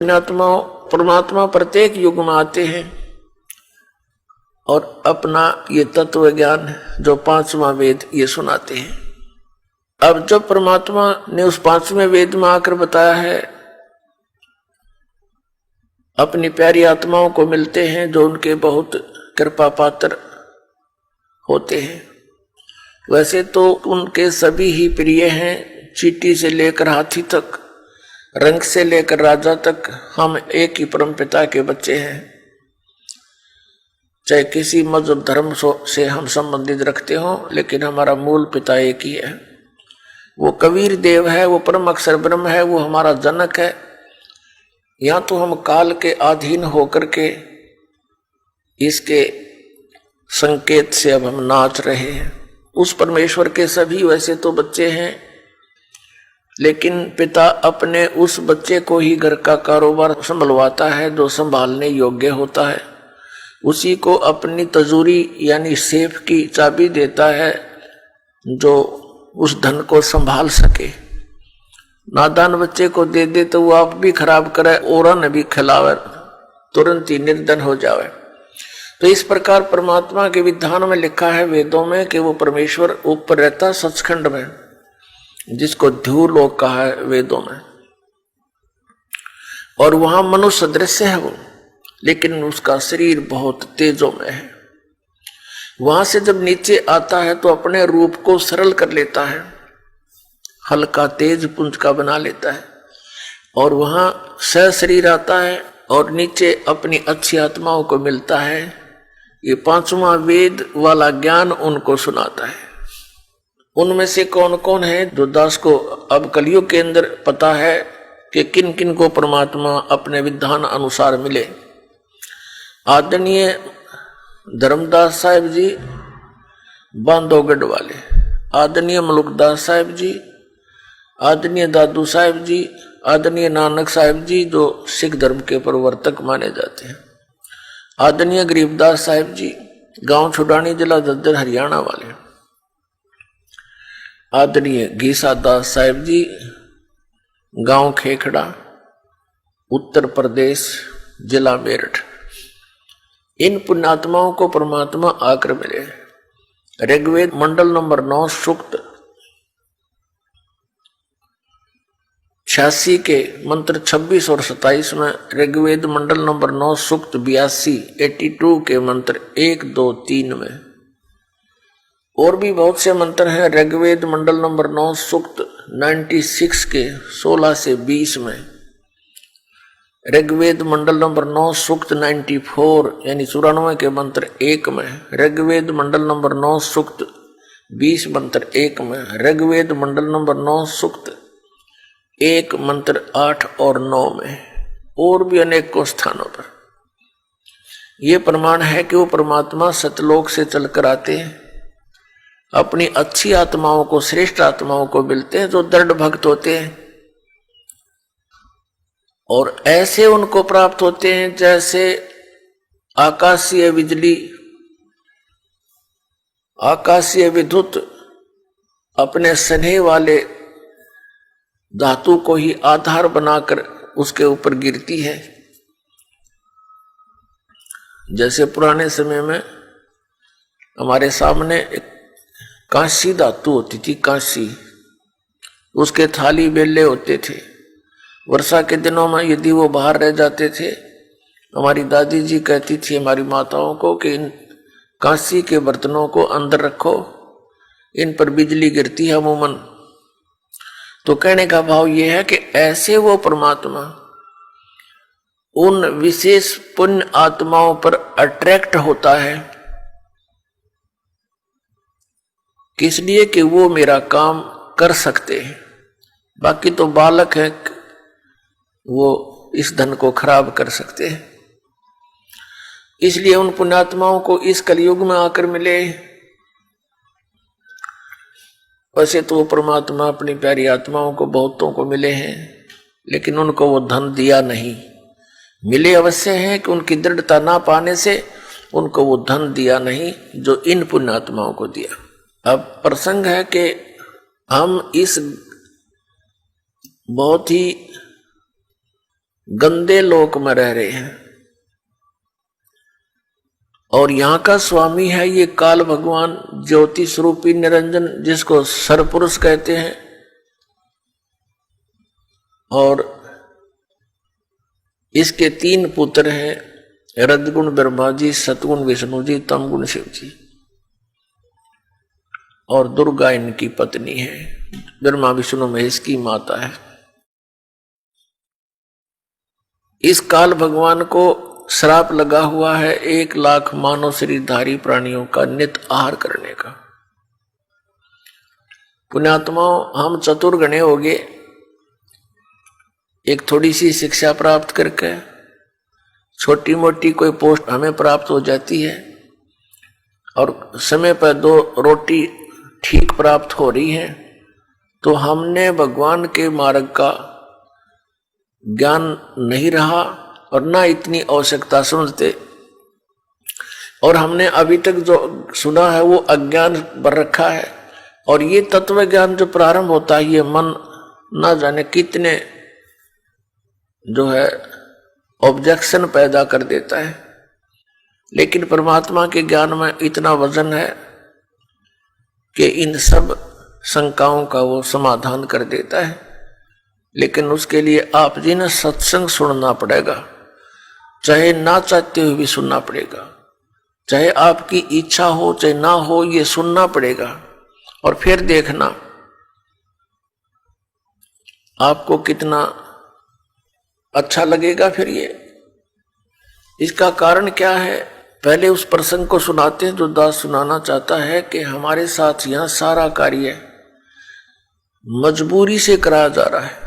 परमात्मा प्रत्येक युग में आते हैं और अपना ये तत्व ज्ञान जो पांचवा वेद ये सुनाते हैं। अब जब परमात्मा ने उस पांचवें वेद में आकर बताया है, अपनी प्यारी आत्माओं को मिलते हैं जो उनके बहुत कृपा पात्र होते हैं। वैसे तो उनके सभी ही प्रिय हैं, चींटी से लेकर हाथी तक, रंग से लेकर राजा तक, हम एक ही परम पिता के बच्चे हैं। चाहे किसी मजहब धर्म से हम संबंधित रखते हो, लेकिन हमारा मूल पिता एक ही है। वो कबीर देव है, वो परम अक्षर ब्रह्म है, वो हमारा जनक है। या तो हम काल के अधीन होकर के इसके संकेत से अब हम नाच रहे हैं। उस परमेश्वर के सभी वैसे तो बच्चे हैं, लेकिन पिता अपने उस बच्चे को ही घर का कारोबार संभलवाता है जो संभालने योग्य होता है। उसी को अपनी तजूरी यानी सेफ की चाबी देता है जो उस धन को संभाल सके। नादान बच्चे को दे दे तो वो आप भी खराब करे और न भी खिलावे, तुरंत ही निर्धन हो जावे। तो इस प्रकार परमात्मा के विधान में लिखा है वेदों में कि वो परमेश्वर ऊपर रहता सचखंड में, जिसको ध्रुव लोक कहा है वेदों में, और वहां मनुष्य दृश्य है वो, लेकिन उसका शरीर बहुत तेजों में है। वहां से जब नीचे आता है तो अपने रूप को सरल कर लेता है, हल्का तेज पुंज का बना लेता है, और वहां सह शरीर आता है और नीचे अपनी अच्छी आत्माओं को मिलता है। ये पांचवा वेद वाला ज्ञान उनको सुनाता है। उनमें से कौन कौन है जो दास को अब कलियुग के अंदर पता है कि किन किन को परमात्मा अपने विधान अनुसार मिले। आदरणीय धर्मदास साहिब जी बांधवगढ़ वाले, आदरणीय मलुकदास साहिब जी, आदरणीय दादू साहिब जी, आदरणीय नानक साहिब जी जो सिख धर्म के प्रवर्तक माने जाते हैं, आदरणीय गरीबदास साहिब जी गांव छुडानी जिला झज्जर हरियाणा वाले, आदरणीय गीसा दास साहिब जी गांव खेखड़ा उत्तर प्रदेश जिला मेरठ। इन पुण्यात्माओं को परमात्मा आकर मिले। ऋग्वेद मंडल नंबर 9 सूक्त 86 के मंत्र 26 और 27 में, ऋग्वेद मंडल नंबर 9 सूक्त 82 के मंत्र 1, 2, 3 में, और भी बहुत से मंत्र हैं। ऋग्वेद मंडल नंबर 9 सूक्त 96 के 16 से 20 में, ऋग्वेद मंडल नंबर 9 सूक्त 94 यानी 94 के मंत्र 1 में, ऋग्वेद मंडल नंबर 9 सूक्त 20 मंत्र 1 में, ऋग्वेद मंडल नंबर 9 सूक्त 1 मंत्र 8 और 9 में, और भी अनेकों स्थानों पर। यह प्रमाण है कि वो परमात्मा सतलोक से चलकर आते हैं, अपनी अच्छी आत्माओं को, श्रेष्ठ आत्माओं को मिलते हैं जो दृढ़ भक्त होते हैं, और ऐसे उनको प्राप्त होते हैं जैसे आकाशीय बिजली, आकाशीय विद्युत अपने स्नेह वाले धातु को ही आधार बनाकर उसके ऊपर गिरती है। जैसे पुराने समय में हमारे सामने एक कांसी धातु होती थी, कांसी, उसके थाली बेले होते थे। वर्षा के दिनों में यदि वो बाहर रह जाते थे, हमारी दादी जी कहती थी हमारी माताओं को कि इन कांसी के बर्तनों को अंदर रखो, इन पर बिजली गिरती है अमूमन। तो कहने का भाव यह है कि ऐसे वो परमात्मा उन विशेष पुण्य आत्माओं पर अट्रैक्ट होता है, किस लिए कि वो मेरा काम कर सकते हैं। बाकी तो बालक है, वो इस धन को खराब कर सकते हैं। इसलिए उन पुण्यात्माओं को इस कलयुग में आकर मिले। वैसे तो परमात्मा अपनी प्यारी आत्माओं को बहुतों को मिले हैं, लेकिन उनको वो धन दिया नहीं। मिले अवश्य हैं कि उनकी दृढ़ता ना पाने से उनको वो धन दिया नहीं जो इन पुण्यात्माओं को दिया। अब प्रसंग है कि हम इस बहुत ही गंदे लोक में रह रहे हैं। और यहां का स्वामी है ये काल भगवान, ज्योति स्वरूपी निरंजन, जिसको सरपुरुष कहते हैं। और इसके 3 पुत्र हैं, रजगुण ब्रह्मा जी, सतगुण विष्णु जी, तमगुण शिव जी। और दुर्गा इनकी पत्नी है, ब्रह्मा विष्णु महेश की माता है। इस काल भगवान को श्राप लगा हुआ है 1 लाख मानव शरीरधारी प्राणियों का नित आहार करने का। पुण्यात्माओं, हम चतुर्गणे हो गए, एक थोड़ी सी शिक्षा प्राप्त करके छोटी मोटी कोई पोस्ट हमें प्राप्त हो जाती है और समय पर 2 रोटी ठीक प्राप्त हो रही है, तो हमने भगवान के मार्ग का ज्ञान नहीं रहा और ना इतनी आवश्यकता समझते, और हमने अभी तक जो सुना है वो अज्ञान भर रखा है। और ये तत्व ज्ञान जो प्रारंभ होता है, ये मन ना जाने कितने जो है ऑब्जेक्शन पैदा कर देता है। लेकिन परमात्मा के ज्ञान में इतना वजन है कि इन सब शंकाओं का वो समाधान कर देता है। लेकिन उसके लिए आप जी ने सत्संग सुनना पड़ेगा, चाहे ना चाहते हुए भी सुनना पड़ेगा, चाहे आपकी इच्छा हो चाहे ना हो, ये सुनना पड़ेगा। और फिर देखना आपको कितना अच्छा लगेगा। फिर ये इसका कारण क्या है, पहले उस प्रसंग को सुनाते हैं जो दास सुनाना चाहता है कि हमारे साथ यहां सारा कार्य मजबूरी से कराया जा रहा है।